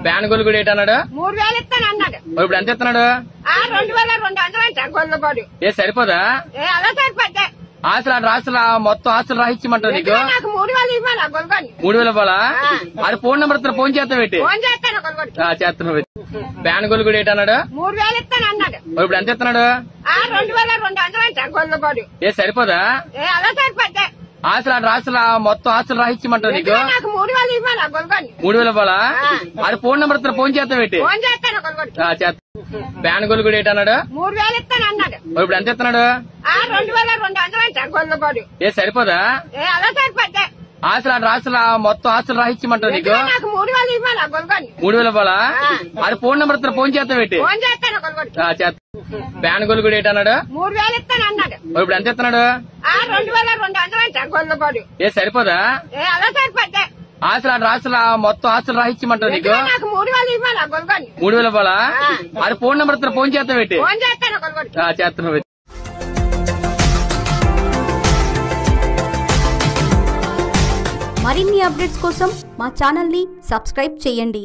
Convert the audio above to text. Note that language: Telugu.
ఫ్యాన్ గొల్లు కూడా ఏంటన్నాడు? 3000 ఇస్తాను అన్నాడు. ఇప్పుడు ఎంత ఇస్తున్నాడు? 2200 అంట గొల్లు కూడా. ఏ సరిపోదా? అలా సరిపోతే ఆస్తులు మొత్తం ఆస్తులు రాసిచ్చమంటావు నీకు? నాకు 3000 ఇవ్వాలి ఆ గొల్లుని. 3000 ఇవ్వాలా? అది ఫోన్ నెంబర్ ఇస్తున్నా, ఫోన్ చేస్తా పెట్టి ఫోన్ చేస్తాను గొల్లుని. చేస్తున్నావు. ఫ్యాన్ గొల్లు కూడా ఏంటన్నాడు? 3000 ఇస్తాను అన్నాడు. ఇప్పుడు ఎంత ఇస్తున్నాడు? 2200 అంట గొల్లు కూడా. ఏ సరిపోదా? అలా సరిపోతే ఆస్తులు మొత్తం ఆస్తులు రాసిచ్చమంటావు నీకు? నాకు 3000 ఇవ్వాలి ఆ గొల్లుని. 3000 ఇవ్వాలా? అది ఫోన్ నెంబర్ ఇస్తున్నా, ఫోన్ చేస్తా పెట్టి ఫోన్ చేస్తాను గొల్లుని. ఫ్యాన్ గొల్లు కూడా ఏంటన్నాడు? 3000 ఇస్తాను అన్నాడు. ఇప్పుడు ఎంత ఇస్తున్నాడు? 2200 అంట గొల్లు కూడా. ఏ సరిపోదా? అలా సరిపోతే ఆస్తులు మొత్తం ఆస్తులు రాసిచ్చమంటావు నీకు? నాకు 3000 ఇవ్వాలి ఆ గొల్లుని. 3000 ఇవ్వాలా? అది ఫోన్ నెంబర్ ఇస్తున్నా, ఫోన్ చేస్తా పెట్టి ఫోన్ చేస్తాను గొల్లుని. ఫ్యాన్ గొల్లు కూడా ఏంటన్నాడు? 3000 ఇస్తాను అన్నాడు. ఇప్పుడు ఎంత ఇస్తున్నాడు? 2200 అంట గొల్లు కూడా. ఏ సరిపోదా? అలా సరిపోతే ఆస్తులు మొత్తం ఆస్తులు రాసిచ్చమంటావు నీకు? నాకు 3000 ఇవ్వాలి ఆ గొల్లుని. 3000 ఇవ్వాలా? అది ఫోన్ నెంబర్ ఇస్తున్నా, ఫోన్ చేస్తా పెట్టి ఫోన్ చేస్తాను గొల్లుని. చేస్తున్నావు. మరిన్ని అప్డేట్స్ కోసం మా ఛానల్ని సబ్స్క్రైబ్ చేయండి.